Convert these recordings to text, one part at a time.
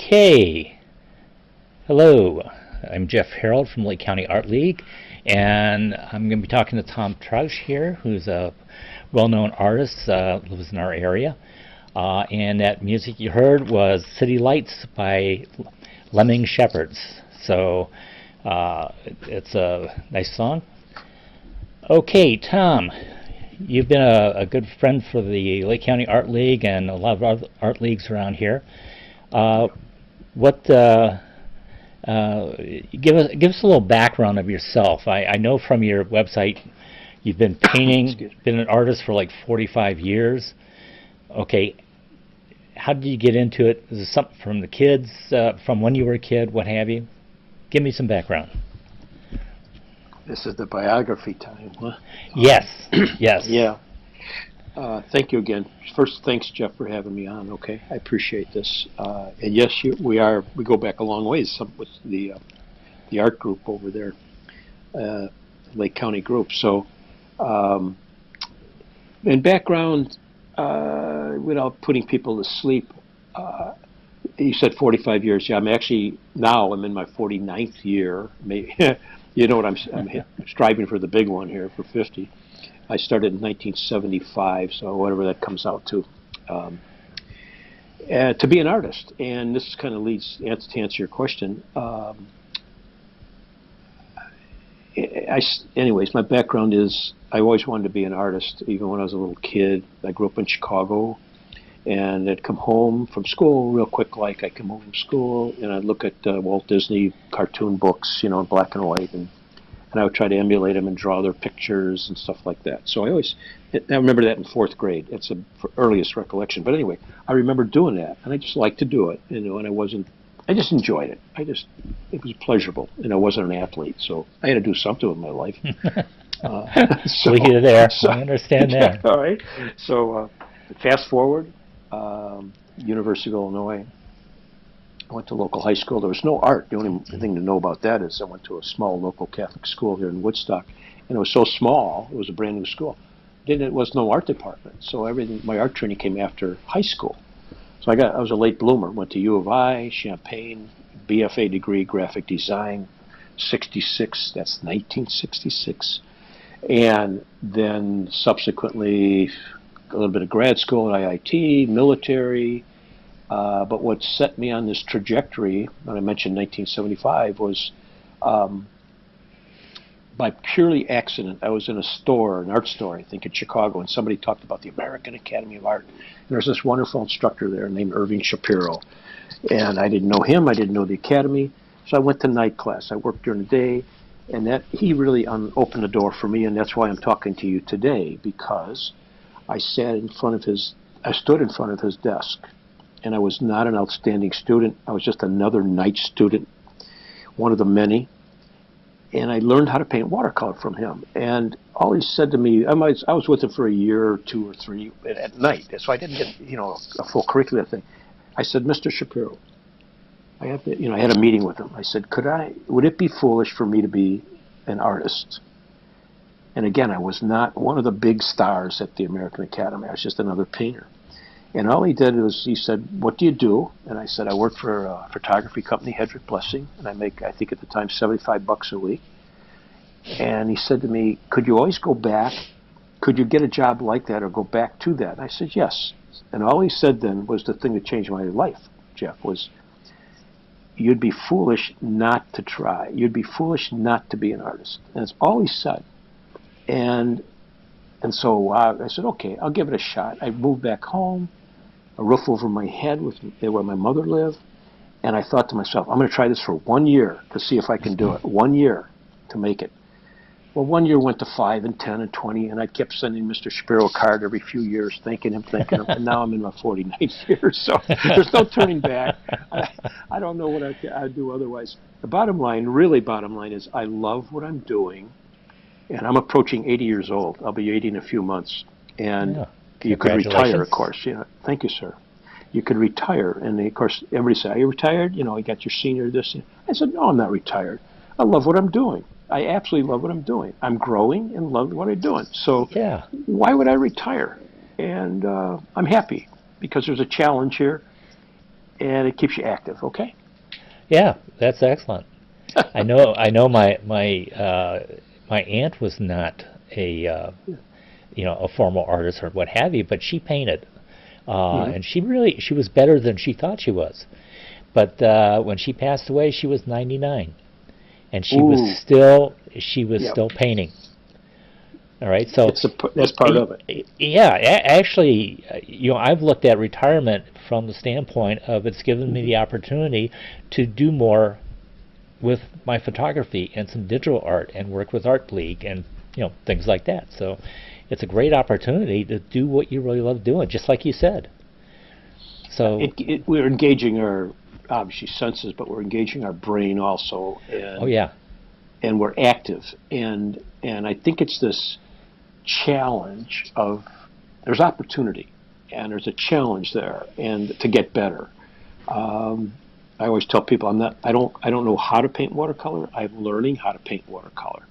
Okay, hello. I'm Jeff Harold from Lake County Art League, and I'm going to be talking to Tom Trausch here, who's a well-known artist, lives in our area. And that music you heard was City Lights by Lemming Shepards. So it's a nice song. Okay, Tom, you've been a good friend for the Lake County Art League and a lot of other art leagues around here. What give us a little background of yourself. I know from your website you've been painting, been an artist for like 45 years. Okay, how did you get into it? Is it something from the kids, from when you were a kid, what have you? Give me some background. This is the biography time, huh? Yes, yes. Yeah. Thank you again. First, thanks, Jeff, for having me on. Okay, I appreciate this. And yes, we go back a long ways with the art group over there, Lake County group. So, in background, without putting people to sleep, you said 45 years. Yeah, I'm in my 49th year. Maybe, you know what I'm striving for the big one here for 50. I started in 1975, so whatever that comes out to be an artist. And this kind of leads to answer your question. Anyways, my background is I always wanted to be an artist, even when I was a little kid. I grew up in Chicago, and I'd come home from school real quick. Like I'd come home from school, and I'd look at Walt Disney cartoon books, in black and white, and I would try to emulate them and draw their pictures and stuff like that. So I remember that in fourth grade. It's the earliest recollection. But anyway, I remember doing that, and I just liked to do it, and I just enjoyed it. It was pleasurable, and I wasn't an athlete, so I had to do something with my life. You're there. I understand that. All right. So fast forward, University of Illinois. I went to local high school. There was no art. The only thing to know about that is I went to a small local Catholic school here in Woodstock, and it was so small. It was a brand new school. It was no art department, so my art training came after high school. So I was a late bloomer. Went to U of I, Champaign, BFA degree, graphic design, 66. That's 1966, and then subsequently a little bit of grad school at IIT, military. But what set me on this trajectory, when I mentioned 1975, was by purely accident. I was in an art store, I think in Chicago, and somebody talked about the American Academy of Art. And there's this wonderful instructor there named Irving Shapiro. And I didn't know him, I didn't know the academy, so I went to night class. I worked during the day, and he really opened the door for me, and that's why I'm talking to you today, because I stood in front of his desk. And I was not an outstanding student. I was just another night student, one of the many. And I learned how to paint watercolor from him. And all he said to me, I was with him for a year or two or three at night, so I didn't get a full curriculum thing. I said, Mr. Shapiro, I had a meeting with him. I said, would it be foolish for me to be an artist? And again, I was not one of the big stars at the American Academy. I was just another painter. And all he did was he said, what do you do? And I said, I work for a photography company, Hedrick Blessing, and I make, I think at the time, $75 a week. And he said to me, could you always go back? Could you get a job like that or go back to that? And I said, yes. And all he said then was the thing that changed my life, Jeff, was you'd be foolish not to try. You'd be foolish not to be an artist. And that's all he said. And so I said, okay, I'll give it a shot. I moved back home. A roof over my head where my mother lived, and I thought to myself, I'm going to try this for 1 year to see if I can do it. 1 year to make it. Well, 1 year went to 5 and 10 and 20, and I kept sending Mr. Shapiro a card every few years, thanking him, and now I'm in my 49th year, so there's no turning back. I don't know what I'd do otherwise. The really bottom line is I love what I'm doing, and I'm approaching 80 years old. I'll be 80 in a few months, and Yeah. You could retire, of course. Thank you, sir. You could retire, and of course, everybody said, "Are you retired? You got your senior this." I said, "No, I'm not retired. I love what I'm doing. I absolutely love what I'm doing. I'm growing and love what I'm doing. So why would I retire?" And I'm happy because there's a challenge here. and it keeps you active. Okay. Yeah, that's excellent. I know my aunt was not a formal artist or what have you, but she painted, Hmm. and she was better than she thought she was. But when she passed away, she was 99, and Ooh. she was Yep. still painting. All right, so That's part of it. yeah, actually, I've looked at retirement from the standpoint of it's given me Hmm. the opportunity to do more with my photography and some digital art and work with Art League and things like that. So it's a great opportunity to do what you really love doing, just like you said. So, We're engaging our obviously senses, but we're engaging our brain also, oh and yeah, we're active, and I think it's this challenge of there's opportunity and there's a challenge there and to get better. Um, I always tell people I don't know how to paint watercolor. I'm learning how to paint watercolor.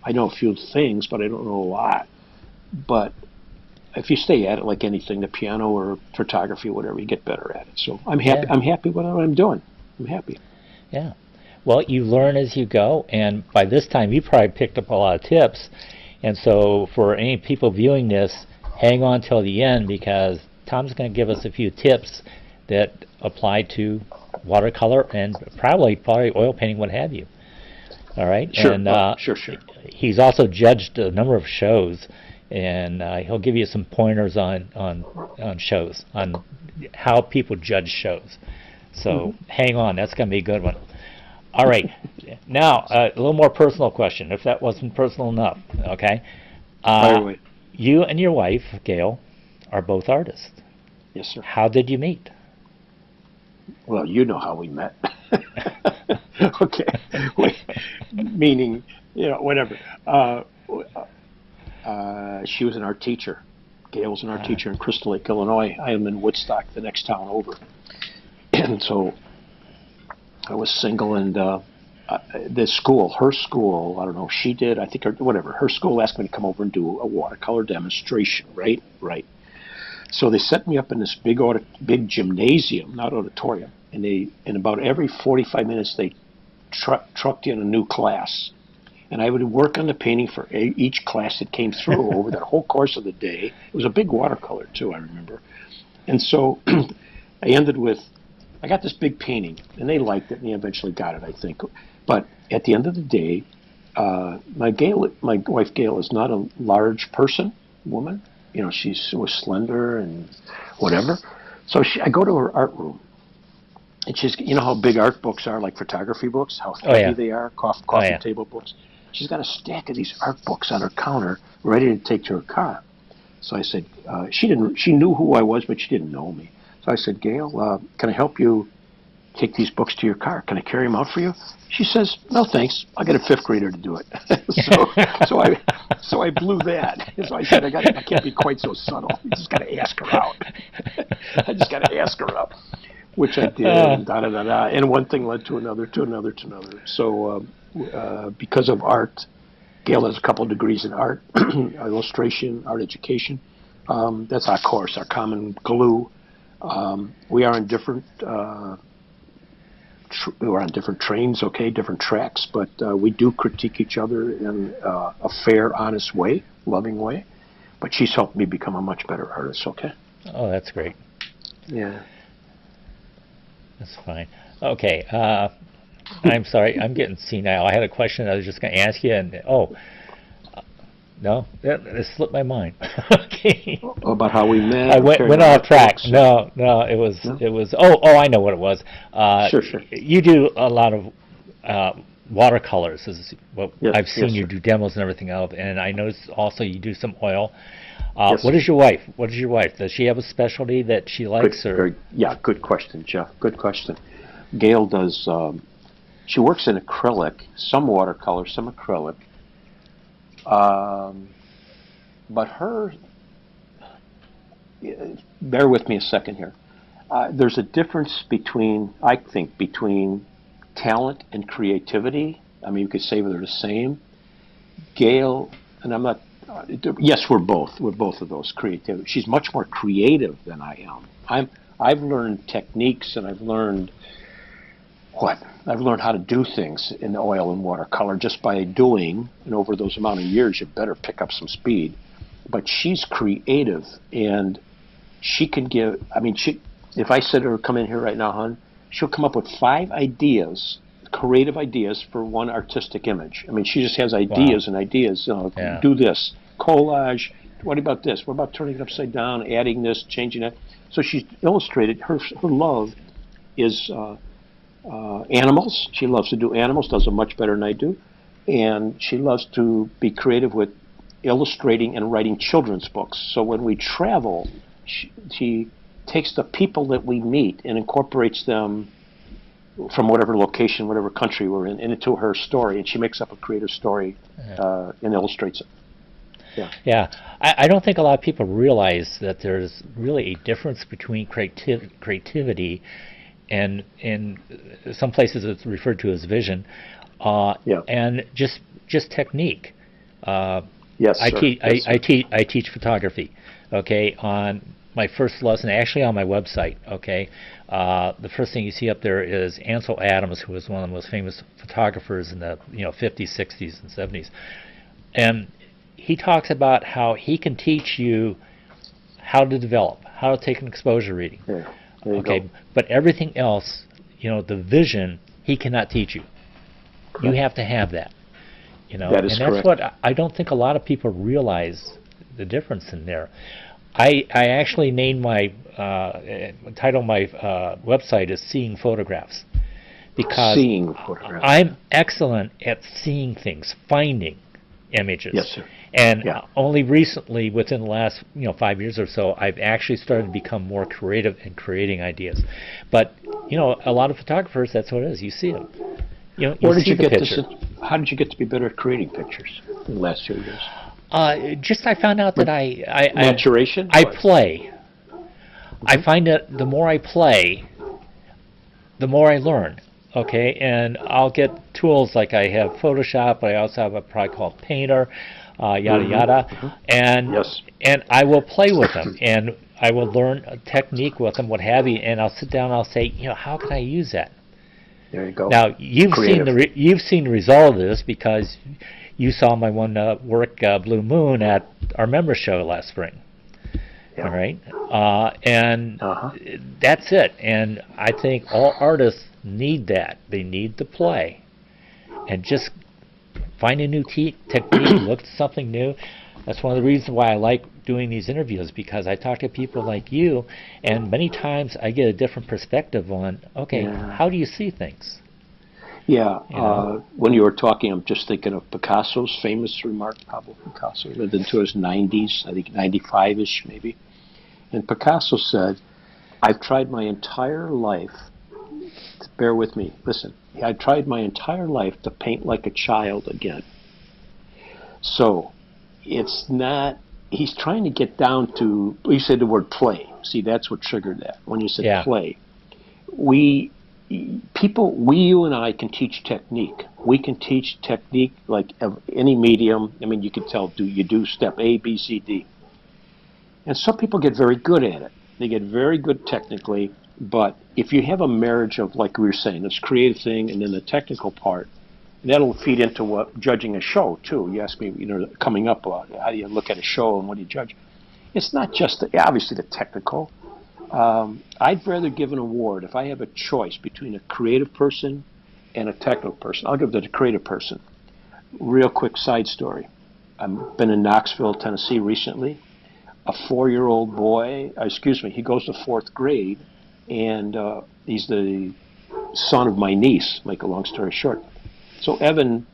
I know a few things, but I don't know a lot. But if you stay at it like anything, the piano or photography, whatever, you get better at it. So I'm happy. yeah, I'm happy with what I'm doing. I'm happy. yeah. Well, you learn as you go, and by this time you probably picked up a lot of tips. And so, for any people viewing this, hang on till the end because Tom's going to give us a few tips that apply to watercolor and probably oil painting, what have you. All right, Sure. and Oh, sure, sure. he's also judged a number of shows, and he'll give you some pointers on shows, on how people judge shows. Hmm. So hang on, that's going to be a good one. All right, now a little more personal question, if that wasn't personal enough. Okay, Fire uh, away. you and your wife, Gail, are both artists. Yes, sir. How did you meet? Well, you know how we met. Okay. We, meaning, whatever. She was an art teacher. Gail was an art Uh, teacher in Crystal Lake, Illinois. I am in Woodstock, the next town over. And so I was single, and her school, I don't know, she did, I think, or whatever. Her school asked me to come over and do a watercolor demonstration, right? Right. So they set me up in this big gymnasium, not auditorium, and about every 45 minutes they trucked in a new class, and I would work on the painting for each class that came through over that whole course of the day. It was a big watercolor too, I remember, and so I got this big painting, and they liked it, and they eventually got it, I think. But at the end of the day, my wife Gail is not a large woman. She was slender and whatever. So I go to her art room, and how big art books are, like photography books, how oh heavy yeah, they are, oh coffee yeah. table books. She's got a stack of these art books on her counter, ready to take to her car. So I said, she knew who I was, but she didn't know me. So I said, Gail, can I help you take these books to your car? Can I carry them out for you? She says, no, thanks. I'll get a fifth grader to do it. So I blew that. So I said, I can't be quite so subtle. You just got to ask her out. I just got to ask her out, which I did, and da da da da. And one thing led to another, to another, to another. So because of art, Gail has a couple of degrees in art, illustration, art education. That's our course, our common glue. We are in different we're on different trains, okay, different tracks, but we do critique each other in a fair, honest way, loving way. But she's helped me become a much better artist, okay? Oh, that's great. Yeah. That's fine. Okay. I'm sorry. I'm getting senile. I had a question I was just going to ask you, and no, it slipped my mind. Okay. About how we I met or went carrying our off art track. books? No, No? it was. Oh, I know what it was. Sure, sure. You do a lot of watercolors. Is what Yes, I've yes, seen you sir. do demos and everything of, and I noticed also you do some oil. Yes, What sir. is your wife? What is your wife? Does she have a specialty that she Good, likes, or? very, yeah, good question, Jeff. Good question. Gail does, she works in acrylic, some watercolor, some acrylic. Um, but bear with me a second here. There's a difference I think, between talent and creativity. I mean, you could say they're the same. Gail, and I'm not, yes, we're both of those creative. She's much more creative than I am. I've learned techniques, and I've learned I've learned how to do things in oil and watercolor just by doing, and over those amount of years, you better pick up some speed. But she's creative, and she can give, I mean, if I said to her, come in here right now, hon, she'll come up with 5 ideas, creative ideas for one artistic image. I mean, she just has ideas and ideas. Do this, collage, what about this? What about turning it upside down, adding this, changing that? So she's illustrated, her love is animals. She loves to do animals, does them much better than I do. And she loves to be creative with illustrating and writing children's books. So when we travel, she takes the people that we meet and incorporates them from whatever location, whatever country we're in, into her story, and she makes up a creative story and illustrates it. Yeah, I don't think a lot of people realize that there's really a difference between creativity and in some places it's referred to as vision, and just technique. Yes, I teach photography. Okay, on my first lesson, actually on my website. Okay, the first thing you see up there is Ansel Adams, who was one of the most famous photographers in the 50s, 60s, and 70s, and he talks about how he can teach you how to develop, how to take an exposure reading. Okay, but everything else, the vision, he cannot teach you. Correct. You have to have that. That is and that's correct. what I don't think a lot of people realize the difference in there. I actually named my title of my website is Seeing Photographs, because I'm excellent at seeing things, finding images. Yes, sir. And only recently, within the last 5 years or so, I've actually started to become more creative in creating ideas. But a lot of photographers, that's what it is. You see them. Where did you get this? How did you get to be better at creating pictures in the last 2 years? I found out that maturation. I play. I find that the more I play, the more I learn. Okay, and I'll get tools like I have Photoshop, but I also have a product called Painter, yada yada, and I will play with them, and I will learn a technique with them, what have you, and I'll sit down and I'll say, how can I use that? There you go. Now you've seen the result of this because you saw my one work, Blue Moon, at our member show last spring. All right, and that's it. And I think all artists need that. They need to play and just find a new technique, look at something new. That's one of the reasons why I like doing these interviews, because I talk to people like you, and many times I get a different perspective on, how do you see things? When you were talking, I'm just thinking of Picasso's famous remark. Pablo Picasso lived into his 90s, I think 95-ish maybe. And Picasso said, I've tried my entire life, bear with me, listen, I tried my entire life to paint like a child again. So it's not, he's trying to get down to, you said the word play. See, that's what triggered that. When you said play, you and I can teach technique. We can teach technique like of any medium. I mean, you can tell, you do step A, B, C, D. And some people get very good at it. They get very good technically, but if you have a marriage of, like we were saying, this creative thing and then the technical part, that'll feed into what judging a show too. You asked me, coming up, how do you look at a show and what do you judge? It's not just obviously the technical. I'd rather give an award if I have a choice between a creative person and a technical person. I'll give it to the creative person. Real quick side story. I've been in Knoxville, Tennessee recently. A 4-year-old boy, he goes to 4th grade, and he's the son of my niece, make a long story short. So Evan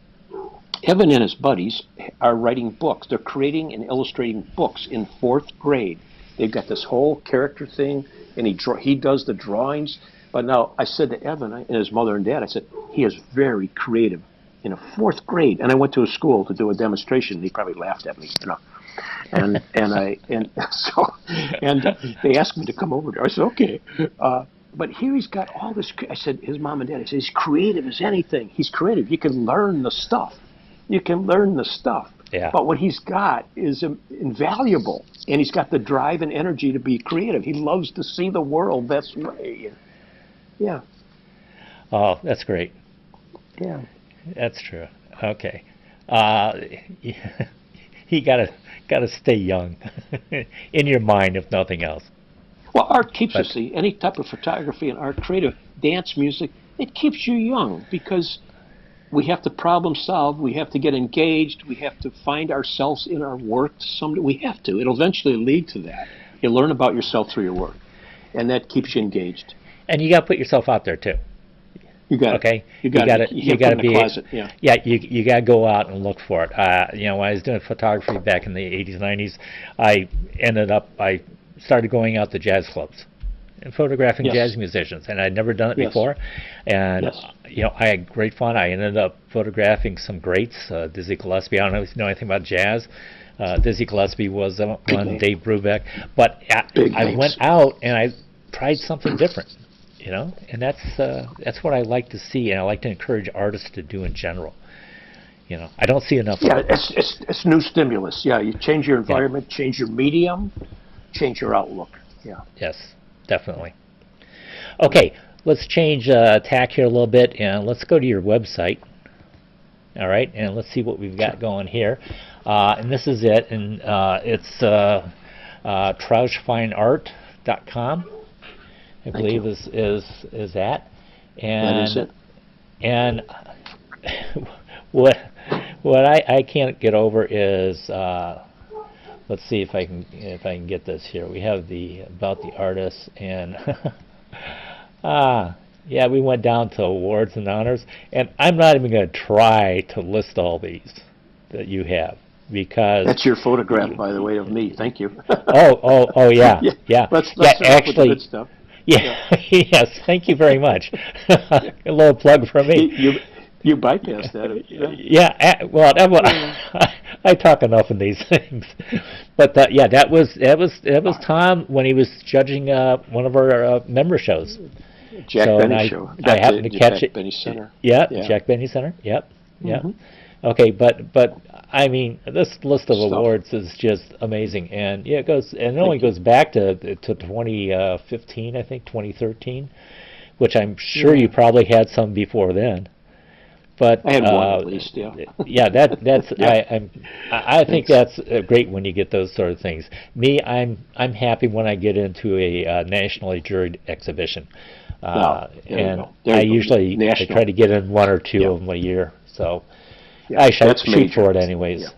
and his buddies are writing books. They're creating and illustrating books in 4th grade. They've got this whole character thing, and he does the drawings. But now I said to Evan and his mother and dad, I said, he is very creative in a 4th grade. And I went to a school to do a demonstration. He probably laughed at me, And they asked me to come over there. I said, okay. But here he's got all this. I said, his mom and dad, I said, he's creative as anything. He's creative. You can learn the stuff. Yeah. But what he's got is invaluable, and he's got the drive and energy to be creative. He loves to see the world this way. Yeah, Oh, that's great. yeah. That's true. Okay. Uh, you gotta stay young in your mind, if nothing else. Well, art keeps But us, see, any type of photography and art, creative, dance, music, it keeps you young because we have to problem solve. We have to get engaged. We have to find ourselves in our work. We have to. It'll eventually lead to that. You learn about yourself through your work, and that keeps you engaged. and you gotta put yourself out there too. You got it. Okay, You got it. You you can't put it gotta in the be, closet. Yeah. yeah, you gotta go out and look for it. When I was doing photography back in the 80s, 90s, I started going out to jazz clubs and photographing Yes. jazz musicians, and I'd never done it Yes. before. And Yes. I had great fun. I ended up photographing some greats, Dizzy Gillespie. I don't know if you know anything about jazz. Dizzy Gillespie was Big one, name. Dave Brubeck. But Big I names. went out and I tried something different, and that's what I like to see, and I like to encourage artists to do in general. I don't see enough Yeah, of it. it's new stimulus. Yeah, you change your Yeah. environment, change your medium, change your outlook. Yeah. Yes, definitely. Okay, let's change tack here a little bit, and let's go to your website. All right, and let's see what we've got Sure. going here. And this is it, and it's TrauschFineArt.com, I Thank believe you. is that. That is And it. and what I can't get over is let's see if I can get this here. We have the about the artist, and yeah, we went down to awards and honors, and I'm not even going to try to list all these that you have because That's your photograph, by the way, of me. Thank you. oh yeah, Yeah. yeah, Let's yeah, start off with the good actually, stuff. Yeah. yeah. Yes, thank you very much. A little plug for me. You bypassed that. Yeah. Yeah, well, I talk enough in these things, but yeah, that was Tom when he was judging one of our member shows. Jack So and Benny I show. I happened to catch Jack it. Benny Center. Yeah, Yeah. Jack Benny Center. Yep, yep. Hmm. Okay, but I mean, this list of Stuff. awards is just amazing, and yeah, it only Thank you. goes back to 2015, I think 2013, which I'm sure Yeah. you probably had some before then. But I had one at least. Yeah. yeah, that's Yeah. I think Thanks. that's great when you get those sort of things. Me, I'm happy when I get into a nationally juried exhibition, Now, there you and go. There you go. I try National. to get in one or two Yeah. of them a year. So Yeah. I shoot That's major. for it anyways. Yeah.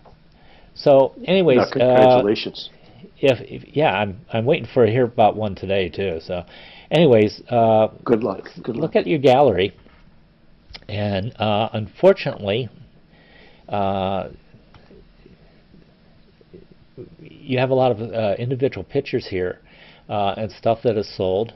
So No, anyways, congratulations. if yeah, I'm waiting for to hear about one today too. So anyways, Good luck. Good luck. look at your gallery. And unfortunately, uh, you have a lot of individual pictures here and stuff that is sold,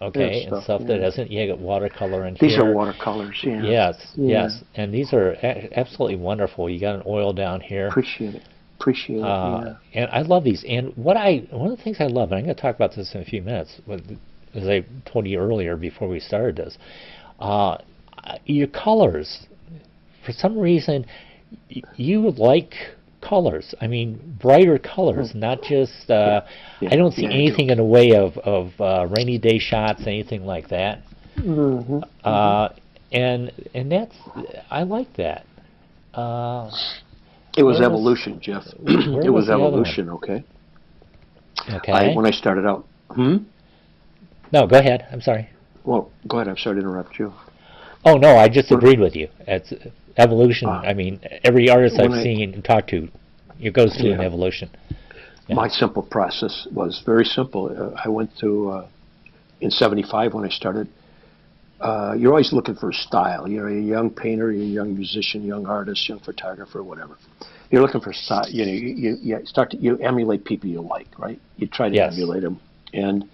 okay, and stuff that Yeah. hasn't. You got watercolor in These here. are watercolors. Yeah. Yes, Yeah. yes, and these are absolutely wonderful. You got an oil down here, Appreciate it. Appreciate it. Yeah. and I love these. And one of the things I love, and I'm going to talk about this in a few minutes, as I told you earlier before we started this, your colors. For some reason, you like colors. I mean, brighter colors, not just. Yeah. I don't see Yeah, I do. anything in the way of rainy day shots, anything like that. Mm-hmm. And that's I like that. It was where evolution, Jeff. where It was was the other one? evolution. Okay. Okay. When I started out. No, go ahead. I'm sorry. Well, go ahead. I'm sorry to interrupt you. Oh no, I just When- agreed with you. It's evolution. Ah. I mean, every artist When I've I- seen and talked to, it goes through an Yeah. evolution. Yeah. My simple process was very simple. I went to in '75 when I started. You're always looking for a style. You're a young painter, you're a young musician, young artist, young photographer, whatever. You're looking for style. You emulate people you like, right? You try to Yes. emulate them. And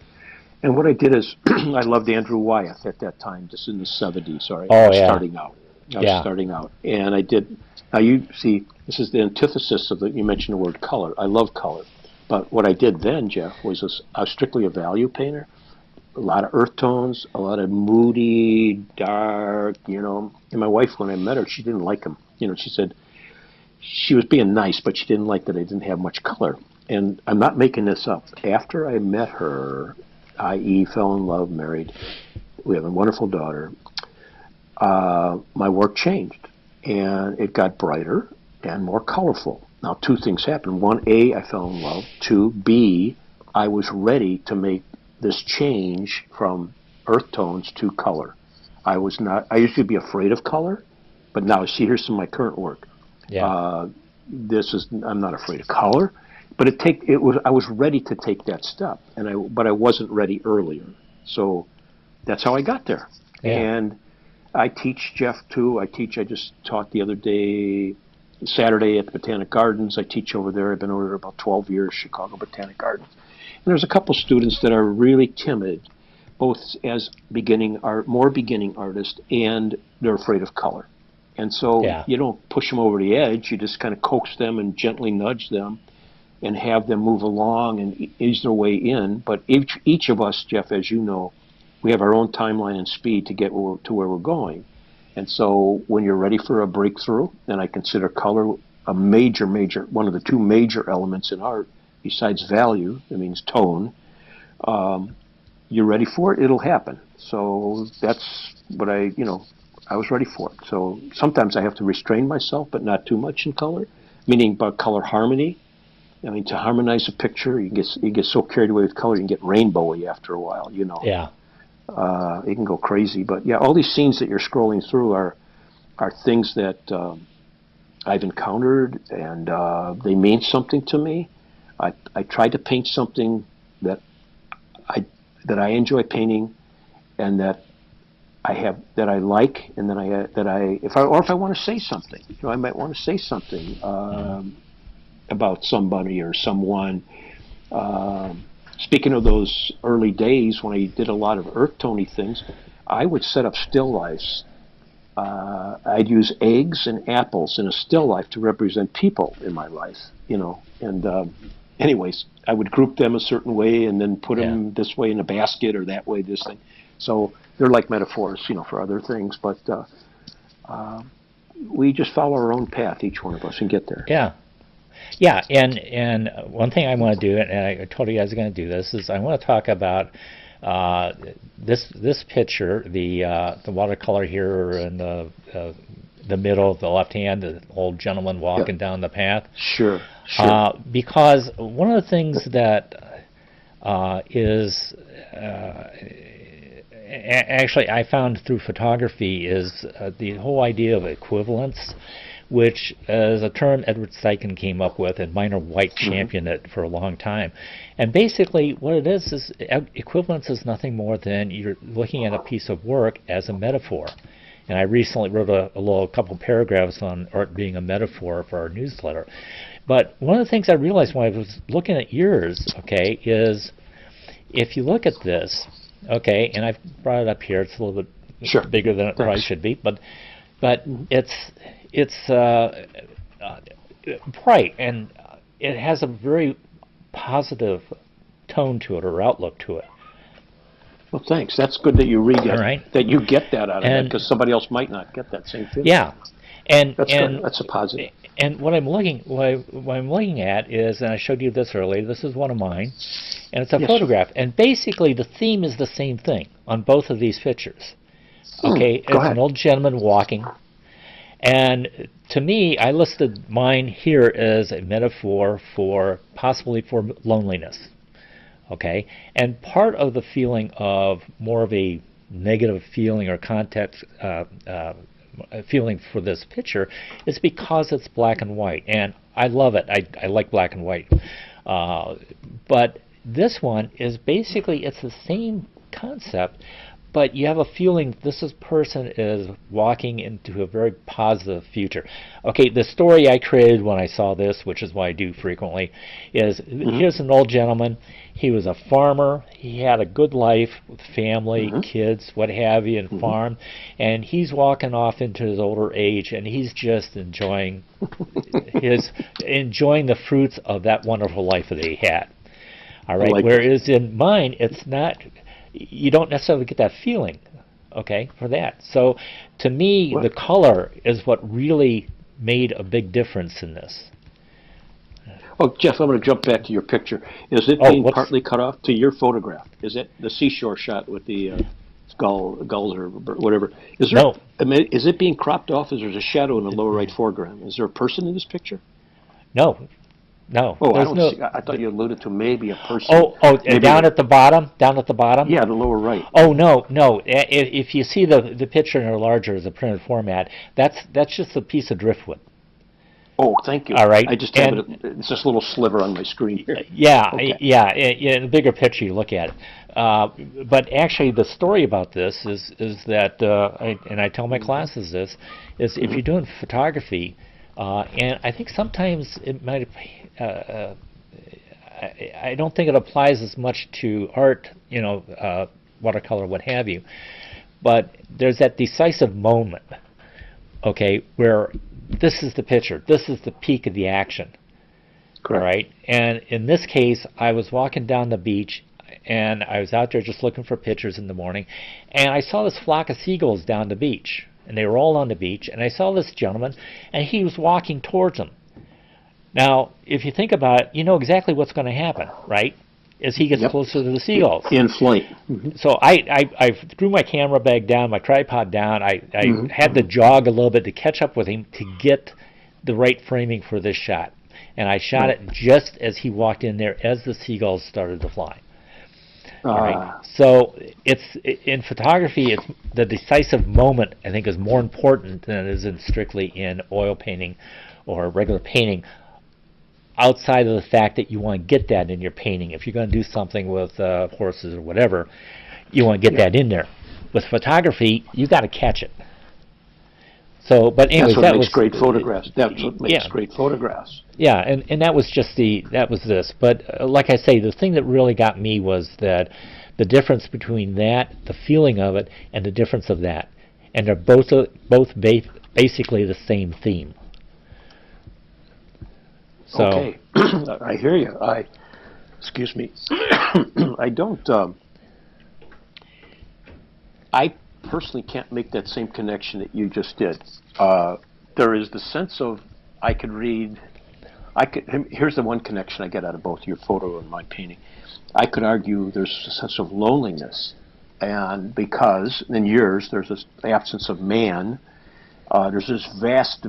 what I did is I loved Andrew Wyeth at that time, just in the '70s. All right, Oh, I was yeah. starting out. And I did. Now you see, this is the antithesis of you mentioned the word color. I love color, but what I did then, Jeff, was I was strictly a value painter. A lot of earth tones, a lot of moody, dark. And my wife, when I met her, she didn't like them. She said, she was being nice, but she didn't like that I didn't have much color. And I'm not making this up. After I met her, i.e., fell in love, married, we have a wonderful daughter. My work changed, and it got brighter and more colorful. Now, two things happened. One, A, I fell in love. Two, B, I was ready to make this change from earth tones to color. I was not. I used to be afraid of color, but now see, here's some of my current work. Yeah. This is. I'm not afraid of color, but it was. I was ready to take that step, but I wasn't ready earlier. So that's how I got there. Yeah. And I teach, Jeff, too. I just taught the other day, Saturday at the Botanic Gardens. I teach over there. I've been over there about 12 years, Chicago Botanic Gardens. And there's a couple students that are really timid, both as more beginning artists, and they're afraid of color. And so Yeah. you don't push them over the edge. You just kind of coax them and gently nudge them and have them move along and ease their way in. But each of us, Jeff, as you know, we have our own timeline and speed to get to where we're going. And so when you're ready for a breakthrough, and I consider color a major, one of the two major elements in art, besides value, it means tone, you're ready for it, it'll happen. So that's what I was ready for it. So sometimes I have to restrain myself, but not too much in color, meaning by color harmony. I mean, to harmonize a picture, you get so carried away with color, you can get rainbowy after a while, Yeah. It can go crazy. But yeah, all these scenes that you're scrolling through are things that I've encountered, and they mean something to me. I try to paint something that I enjoy painting, and that I like, and if I want to say something, I might want to say something about somebody or someone. Speaking of those early days when I did a lot of earth tony things, I would set up still lifes. I'd use eggs and apples in a still life to represent people in my life, And anyways, I would group them a certain way and then put them this way in a basket or that way, this thing. So they're like metaphors, for other things. But we just follow our own path, each one of us, and get there. Yeah. Yeah, and one thing I want to do, and I told you guys I was going to do this, is I want to talk about this picture, the watercolor here in the middle of the left hand, the old gentleman walking down the path. Sure. Because one of the things that is actually I found through photography is the whole idea of equivalence, which is a term Edward Steichen came up with, and Minor White championed it for a long time. And basically what it is equivalence is nothing more than you're looking at a piece of work as a metaphor. And I recently wrote a couple paragraphs on art being a metaphor for our newsletter. But one of the things I realized when I was looking at yours, is if you look at this, and I've brought it up here, it's a little bit bigger than it probably should be, but it's bright, and it has a very positive tone to it, or outlook to it. Well, thanks. That's good that you read it. All right. That you get that out of it, because somebody else might not get that same feeling. Yeah, and that's good. That's a positive. And what I'm looking at is, and I showed you this earlier. This is one of mine, and it's a photograph. And basically, the theme is the same thing on both of these pictures. It's an old gentleman walking. And to me, I listed mine here as a metaphor possibly for loneliness. And part of the feeling of more of a negative feeling or context feeling for this picture is because it's black and white, and I love it. I like black and white. But this one is basically, it's the same concept, but you have a feeling this person is walking into a very positive future. The story I created when I saw this, which is what I do frequently, is here's an old gentleman. He was a farmer. He had a good life with family, kids, what have you, and farm. And he's walking off into his older age, and he's just enjoying the fruits of that wonderful life that he had. All right. Whereas in mine, it's not. You don't necessarily get that feeling, for that. So to me, the color is what really made a big difference in this. Oh, Jeff, I'm going to jump back to your picture. Is it Oh, being whoops. partly cut off to your photograph? Is it the seashore shot with the gulls or whatever? Is there? No. I mean, is it being cropped off? Is there's a shadow in the lower right foreground? Is there a person in this picture? No. No. Oh, I There's don't no. see. I thought you alluded to maybe a person. And Maybe down at the bottom. Down at the bottom. yeah, the lower right. Oh no, no. If you see the picture in a larger as a printed format, that's just a piece of driftwood. Oh, thank you. All right. I just have it. It's this little sliver on my screen here. Yeah, Okay. yeah. In the bigger picture, you look at it. But actually, the story about this is that, and I tell my classes this, is if you're doing photography, and I think sometimes it might. I don't think it applies as much to art, watercolor, what have you. But there's that decisive moment, okay, where this is the picture, this is the peak of the action. Correct. All right. And in this case, I was walking down the beach, and I was out there just looking for pictures in the morning, and I saw this flock of seagulls down the beach, and they were all on the beach, and I saw this gentleman, and he was walking towards them. Now, if you think about it, you know exactly what's going to happen, right? As he gets Yep. closer to the seagulls. In flight. So I threw my camera bag down, my tripod down. I had to jog a little bit to catch up with him to get the right framing for this shot. And I shot it just as he walked in there, as the seagulls started to fly. All right. So in photography, it's the decisive moment, I think, is more important than it is strictly in oil painting or regular painting. Outside of the fact that you want to get that in your painting, if you're going to do something with horses or whatever, you want to get that in there. With photography, you got to catch it. So, but anyways, that's what that makes was great photographs. That's what makes great photographs. Yeah, and that was just that was this. But like I say, the thing that really got me was that the difference between that, the feeling of it, and the difference of that, and they're both basically the same theme. So, okay, I hear you. Excuse me. I don't. I personally can't make that same connection that you just did. There is the sense of I could read. Here's the one connection I get out of both your photo and my painting. I could argue there's a sense of loneliness, and because in yours there's this absence of man. There's this vast,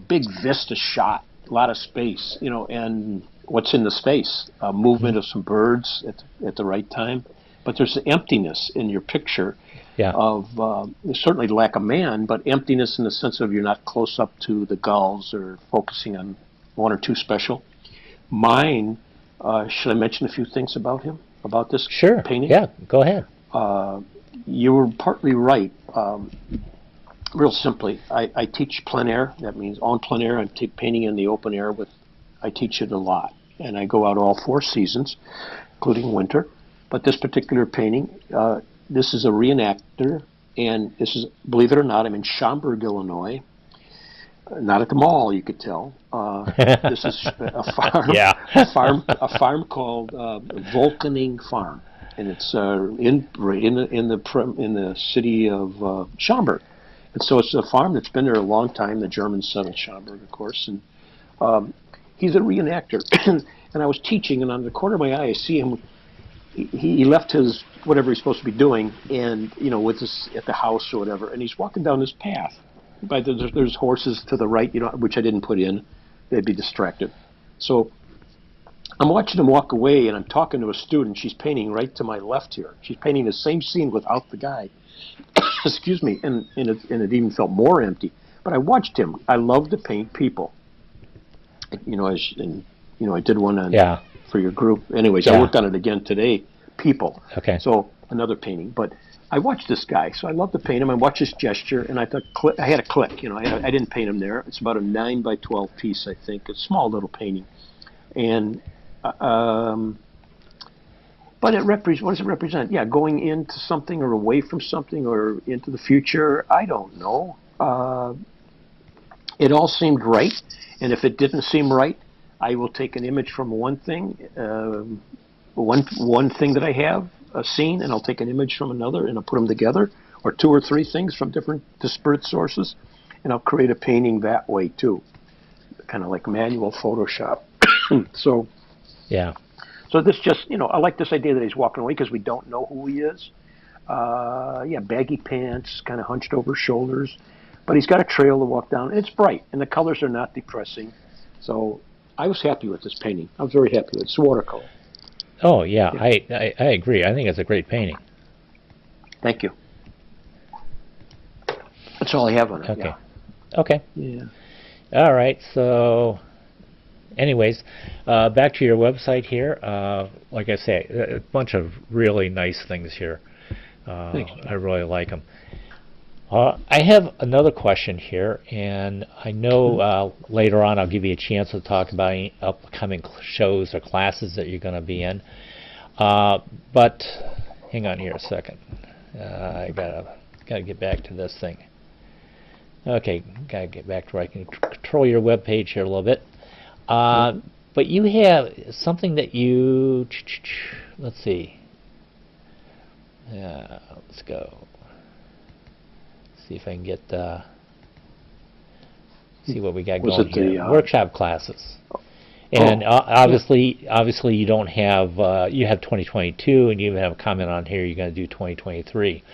big vista shot, a lot of space, and what's in the space? Movement of some birds at the right time. But there's the emptiness in your picture of certainly lack of man, but emptiness in the sense of you're not close up to the gulls or focusing on one or two special. Mine, should I mention a few things about him, about this painting? Yeah, go ahead. You were partly right. Real simply, I teach plein air. That means on plein air. I'm painting in the open air. I teach it a lot, and I go out all 4 seasons, including winter. But this particular painting, this is a reenactor, and this is, believe it or not, I'm in Schaumburg, Illinois. Not at the mall, you could tell. This is a farm, a farm called Volkening Farm, and it's in the city of Schaumburg. And so it's a farm that's been there a long time. The Germans settled Schaumburg, of course. And he's a reenactor. And I was teaching, and on the corner of my eye, I see him. He left his whatever he's supposed to be doing, and with us at the house or whatever. And he's walking down this path. But there's horses to the right, which I didn't put in. They'd be distracted. So I'm watching him walk away, and I'm talking to a student. She's painting right to my left here. She's painting the same scene without the guy. Excuse me, and it even felt more empty. But I watched him. I love to paint people. I did one on for your group. Anyways, I worked on it again today. People. Okay. So another painting, but I watched this guy. So I love to paint him. I watched his gesture, and I thought I had a click. I didn't paint him there. It's about a 9 by 12 piece, I think. A small little painting, and but what does it represent? Yeah, going into something or away from something or into the future. I don't know. It all seemed right, and if it didn't seem right, I will take an image from one thing, one thing that I have, a scene, and I'll take an image from another, and I'll put them together, or 2 or 3 things from different disparate sources, and I'll create a painting that way too, kind of like manual Photoshop. so, Yeah. so this just, I like this idea that he's walking away because we don't know who he is. Yeah, baggy pants, kind of hunched over shoulders, but he's got a trail to walk down, and it's bright, and the colors are not depressing. So I was happy with this painting. I was very happy with it. It's watercolor. Oh, yeah, Yeah. I agree. I think it's a great painting. Thank you. That's all I have on it. Okay. Yeah. Okay. Yeah. All right. So, anyways, back to your website here. Like I say, a bunch of really nice things here. Thanks. I really like them. I have another question here, and I know later on I'll give you a chance to talk about any upcoming shows or classes that you're going to be in. But hang on here a second. I gotta get back to this thing. Okay, gotta get back to where I can control your web page here a little bit. But you have something that you let's see. Let's go. See if I can get see what we got Was going it here. the, Workshop classes. And obviously you don't have you have 2022, and you have a comment on here you're going to do 2023.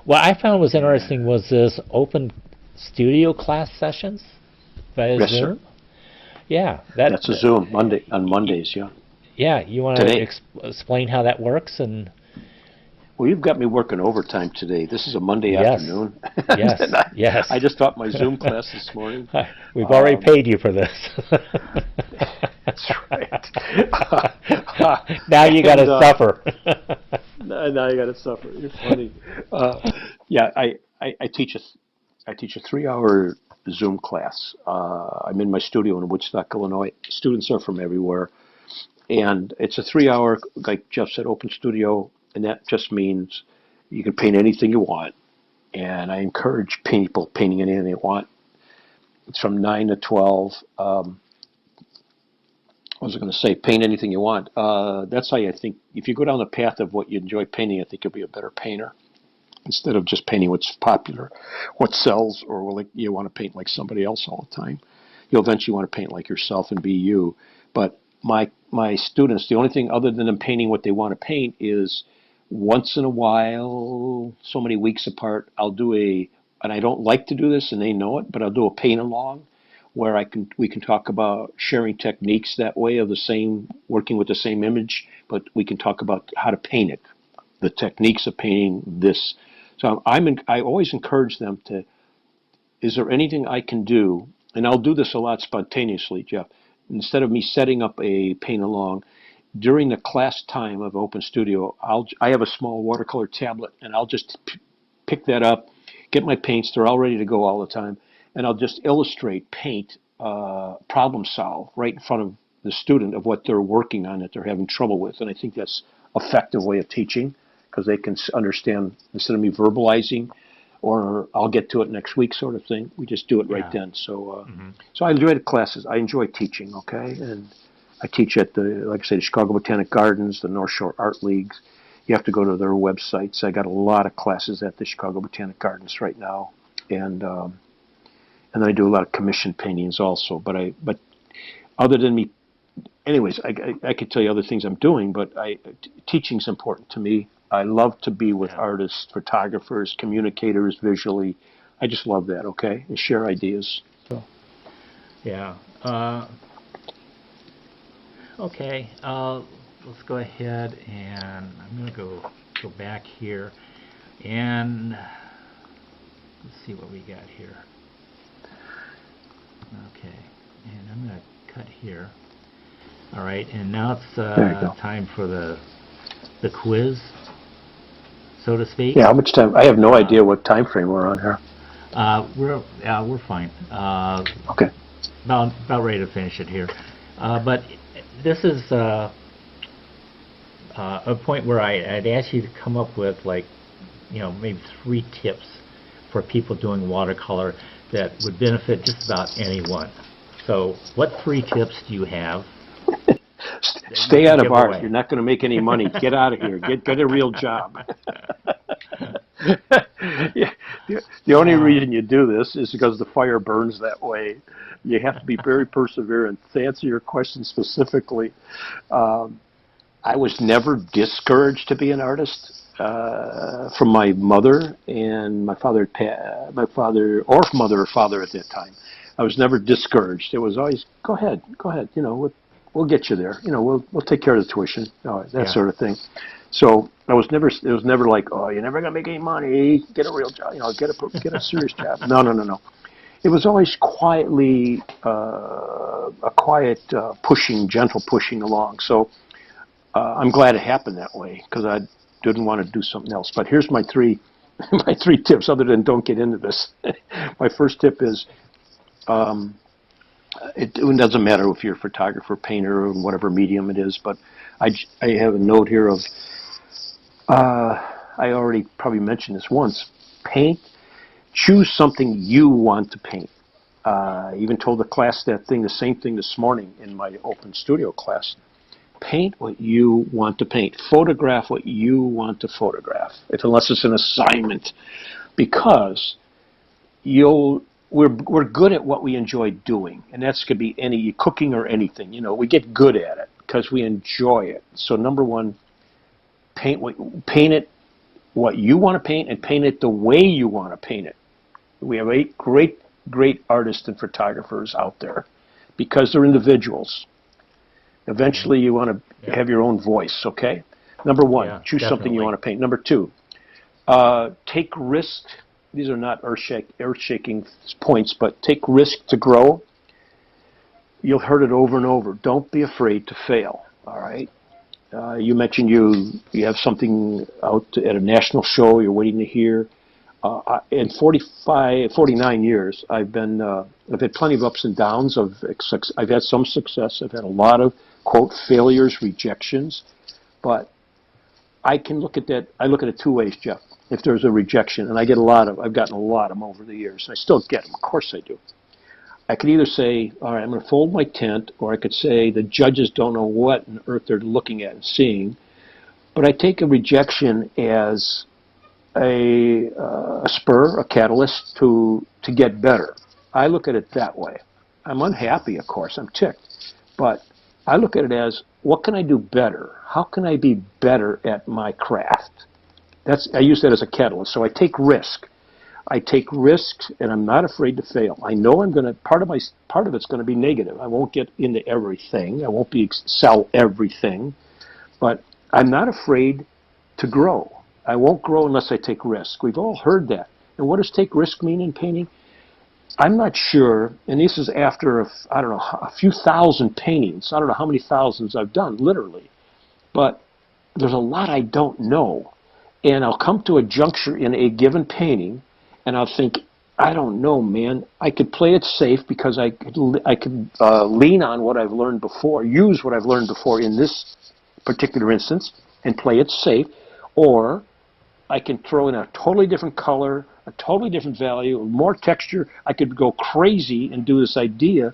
What I found was interesting was this open studio class sessions via Yes, Zoom. sir. Yeah, That's a Zoom on Mondays. Yeah. Yeah, you want to explain how that works? And Well, you've got me working overtime today. This is a Monday afternoon. Yes, yes. I just taught my Zoom class this morning. We've already paid you for this. That's right. Now you got to suffer. Now you got to suffer. You're funny. Yeah, I teach a 3-hour Zoom class. I'm in my studio in Woodstock, Illinois. Students are from everywhere, and it's a 3-hour, like Jeff said, open studio, and that just means you can paint anything you want. And I encourage people painting anything they want. It's from 9 to 12. What was I going to say? Paint anything you want. That's how I think, if you go down the path of what you enjoy painting, I think you'll be a better painter. Instead of just painting what's popular, what sells, or like you want to paint like somebody else all the time. You'll eventually want to paint like yourself and be you. But my students, the only thing other than them painting what they want to paint is once in a while, so many weeks apart, I'll do and I don't like to do this and they know it, but I'll do a paint along where we can talk about sharing techniques that way of working with the same image, but we can talk about how to paint it, the techniques of painting this. So I always encourage them to, is there anything I can do? And I'll do this a lot spontaneously, Jeff. Instead of me setting up a paint along, during the class time of Open Studio, I have a small watercolor tablet, and I'll just pick that up, get my paints. They're all ready to go all the time, and I'll just illustrate, paint, problem solve right in front of the student of what they're working on that they're having trouble with. And I think that's an effective way of teaching because they can understand instead of me verbalizing or I'll get to it next week sort of thing. We just do it right then. So, so I enjoy the classes. I enjoy teaching, okay? And I teach at like I said, the Chicago Botanic Gardens, the North Shore Art Leagues. You have to go to their websites. I got a lot of classes at the Chicago Botanic Gardens right now, and then I do a lot of commission paintings also. But other than me, anyways, I could tell you other things I'm doing, but teaching's important to me. I love to be with artists, photographers, communicators visually. I just love that, okay? And share ideas. So. Yeah. Okay. Let's go ahead and I'm going to go back here and let's see what we got here. Okay. And I'm going to cut here. All right. And now it's time for the quiz, so to speak. Yeah, how much time? I have no idea what time frame we're on here. We're fine. Okay. About ready to finish it here. But this is a point where I'd ask you to come up with maybe 3 tips for people doing watercolor that would benefit just about anyone. So what 3 tips do you have? Stay out of art. You're not going to make any money. Get out of here. Get a real job. Yeah, the only reason you do this is because the fire burns that way. You have to be very perseverant. To answer your question specifically, um, I was never discouraged to be an artist from my mother and my father, my father or mother or father at that time. I was never discouraged. It was always go ahead, go ahead. You know, we'll get you there. You know, we'll take care of the tuition, that Yeah. sort of thing. So I was never. It was never like, oh, you're never gonna make any money. Get a real job. You know, get a serious job. No, no, no, no. It was always quietly a quiet pushing, gentle pushing along. So I'm glad it happened that way because I didn't want to do something else. But here's my three my three tips other than don't get into this. My first tip is um, it doesn't matter if you're a photographer, painter, or whatever medium it is, but I have a note here of I already probably mentioned this once. Paint, choose something you want to paint. I even told the class the same thing this morning in my open studio class. Paint what you want to paint. Photograph what you want to photograph, unless it's an assignment, because we're good at what we enjoy doing, and that's could be any cooking or anything. You know, we get good at it because we enjoy it. So number one, paint it what you want to paint, and paint it the way you want to paint it. We have eight great artists and photographers out there because they're individuals. Eventually, you want to Yeah. have your own voice, okay? Number one, Yeah. choose something you Definitely. want to paint. Number two, take risk. These are not earth-shaking points, but take risk to grow. You'll heard it over and over. Don't be afraid to fail, all right? You mentioned you have something out at a national show you're waiting to hear. In 49 years, I've had plenty of ups and downs. I've had some success. I've had a lot of quote failures, rejections, but I can look at that. I look at it two ways, Jeff. If there's a rejection, and I've gotten a lot of them over the years. I still get them, of course I do. I could either say, all right, I'm going to fold my tent, or I could say the judges don't know what on earth they're looking at and seeing. But I take a rejection as a spur, a catalyst to get better. I look at it that way. I'm unhappy, of course. I'm ticked, but I look at it as what can I do better? How can I be better at my craft? I use that as a catalyst. So I take risk. I take risks, and I'm not afraid to fail. I know I'm going to part of it's going to be negative. I won't get into everything. I won't sell everything, but I'm not afraid to grow. I won't grow unless I take risk. We've all heard that. And what does take risk mean in painting? I'm not sure, and this is after, I don't know, a few thousand paintings. I don't know how many thousands I've done, literally. But there's a lot I don't know. And I'll come to a juncture in a given painting, and I'll think, I don't know, man. I could play it safe because I could lean on what I've learned before, use what I've learned before in this particular instance, and play it safe. Or I can throw in a totally different color, a totally different value, more texture. I could go crazy and do this idea,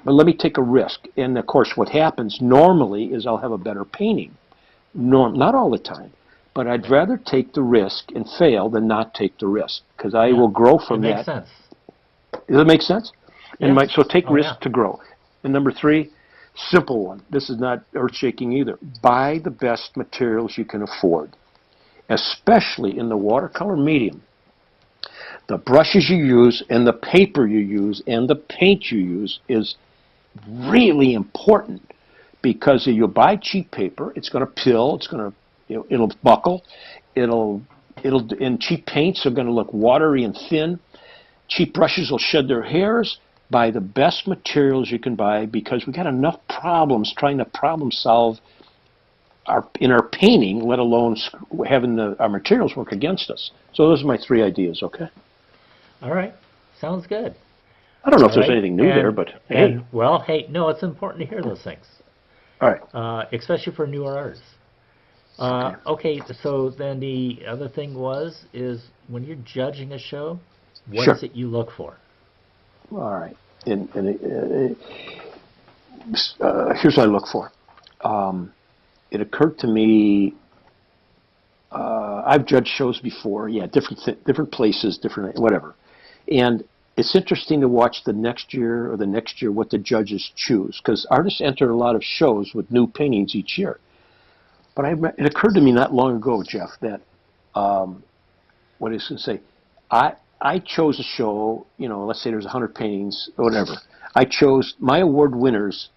but let me take a risk. And of course, what happens normally is I'll have a better painting. Not all the time, but I'd Yeah. rather take the risk and fail than not take the risk because I Yeah. will grow It from makes that. sense. Does that make sense? Yes. So take Oh yeah. risk to grow. And number three, simple one. This is not earth-shaking either. Buy the best materials you can afford, especially in the watercolor medium. The brushes you use and the paper you use and the paint you use is really important because if you buy cheap paper, it's going to pill, it'll buckle, it'll and cheap paints are going to look watery and thin. Cheap brushes will shed their hairs. Buy the best materials you can buy because we got enough problems trying to problem solve in our painting, let alone having our materials work against us. So those are my three ideas, okay? All right. Sounds good. I don't know if All there's right. anything new there, but hey, And well, hey, no, it's important to hear those things, all right, especially for newer artists. okay, Okay. So then the other thing is when you're judging a show, what sure, is it you look for? all right. Here's what I look for. It occurred to me. I've judged shows before, yeah, different places, different whatever. And it's interesting to watch the next year or the next year what the judges choose, because artists enter a lot of shows with new paintings each year. But it occurred to me not long ago, Jeff, that what I was going to say, I chose a show. You know, let's say there's 100 paintings, or whatever. I chose my award winners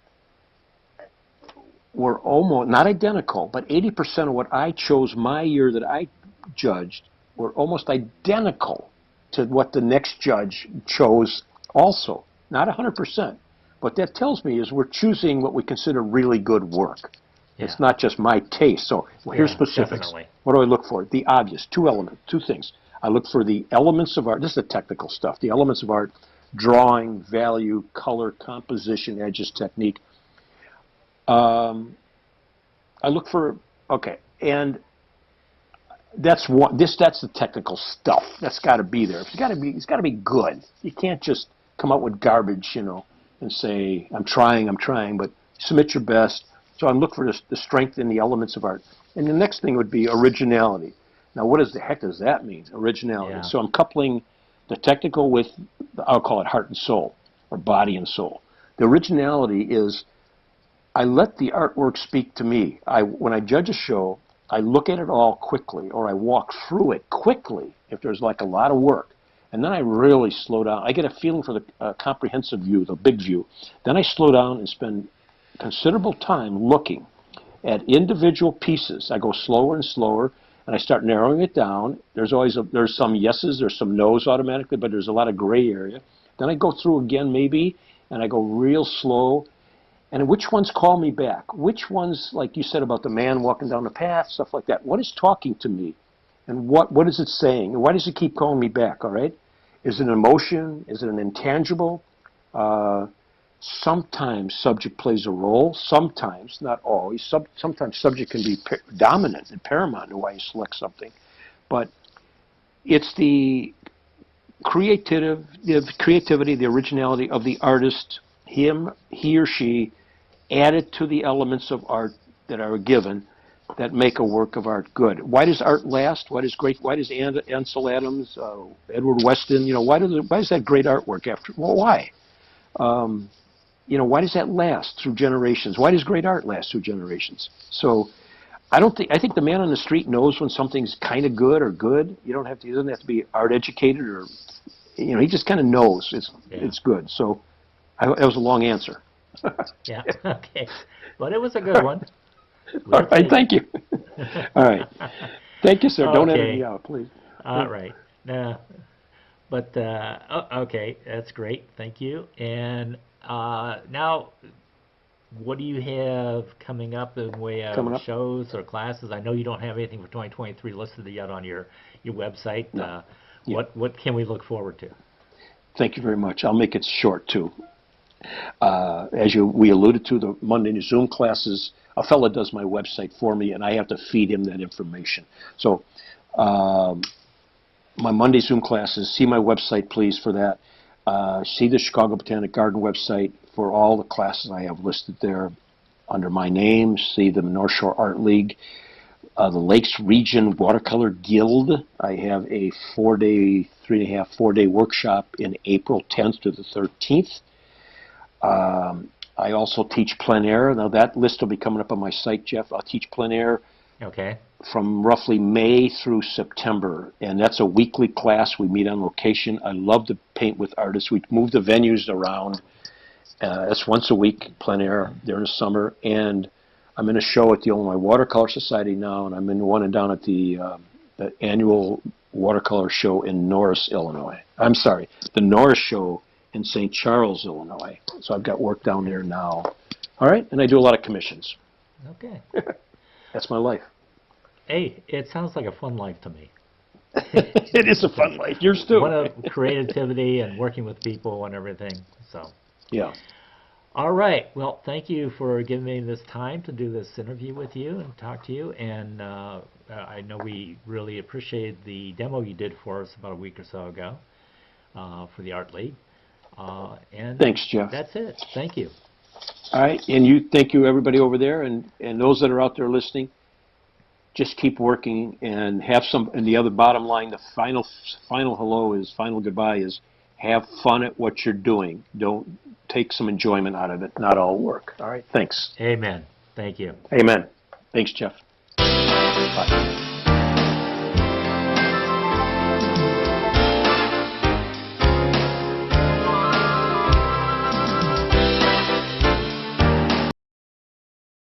were almost not identical, but 80% of what I chose my year that I judged were almost identical to what the next judge chose also. Not 100%. What that tells me is we're choosing what we consider really good work. Yeah. It's not just my taste. So here's specifics. Definitely. What do I look for? The obvious, two things. I look for the elements of art. This is the technical stuff. The elements of art, drawing, value, color, composition, edges, technique. I look for, okay, and that's the technical stuff. That's got to be there. It's got to be good. You can't just come out with garbage, you know, and say I'm trying, but submit your best. So I look for the strength in the elements of art. And the next thing would be originality. Now, what the heck does that mean? Originality. Yeah. So I'm coupling the technical with, I'll call it heart and soul, or body and soul. The originality is I let the artwork speak to me. When I judge a show, I look at it all quickly, or I walk through it quickly if there's like a lot of work. And then I really slow down. I get a feeling for the comprehensive view, the big view. Then I slow down and spend considerable time looking at individual pieces. I go slower and slower, and I start narrowing it down. There's some yeses, there's some nos automatically, but there's a lot of gray area. Then I go through again maybe, and I go real slow. And which ones call me back? Which ones, like you said about the man walking down the path, stuff like that. What is talking to me? And what is it saying? And why does it keep calling me back, all right? Is it an emotion? Is it an intangible? Sometimes subject plays a role. Sometimes, not always. Sometimes subject can be dominant and paramount in why you select something. But it's the creativity, the originality of the artist, he or she, added to the elements of art that are given that make a work of art good. Why does art last? Why does Ansel Adams, Edward Weston, you know, why does that great artwork after? Well, why? You know, why does that last through generations? Why does great art last through generations? So I think the man on the street knows when something's kind of good or good. He doesn't have to be art educated, or, you know, he just kind of knows it's good. So that was a long answer. Yeah, okay. But it was a good one. All right, thank you. All right. Thank you, sir. Don't edit Okay. me out, please. All right. But, okay, that's great. Thank you. And now, what do you have coming up in way of shows or classes? I know you don't have anything for 2023 listed yet on your website. No. What can we look forward to? Thank you very much. I'll make it short, too. As we alluded to, the Monday Zoom classes, a fellow does my website for me, and I have to feed him that information. So my Monday Zoom classes, see my website, please, for that. See the Chicago Botanic Garden website for all the classes I have listed there under my name. See the North Shore Art League. The Lakes Region Watercolor Guild. I have a 4-day, 4-day workshop in April 10th to the 13th. I also teach plein air. Now that list will be coming up on my site, Jeff. I'll teach plein air from roughly May through September, and that's a weekly class. We meet on location. I love to paint with artists. We move the venues around. That's once a week, plein air during the summer, and I'm in a show at the Illinois Watercolor Society now, and I'm in one down at the annual watercolor show in Norris, Illinois. I'm sorry, the Norris show in St. Charles, Illinois. So I've got work down there now. All right, and I do a lot of commissions. Okay. That's my life. Hey, it sounds like a fun life to me. It is a fun life. Yours too. One of creativity and working with people and everything. So. Yeah. All right. Well, thank you for giving me this time to do this interview with you and talk to you. And I know we really appreciate the demo you did for us about a week or so ago for the Art League. And thanks, Jeff. That's it. Thank you. All right, and thank you everybody over there, and those that are out there listening. just keep working and have some. And the other bottom line, the final hello is final goodbye is have fun at what you're doing. Don't take some enjoyment out of it. Not all work. All right. Thanks. Amen. Thank you. Amen. Thanks, Jeff. Bye.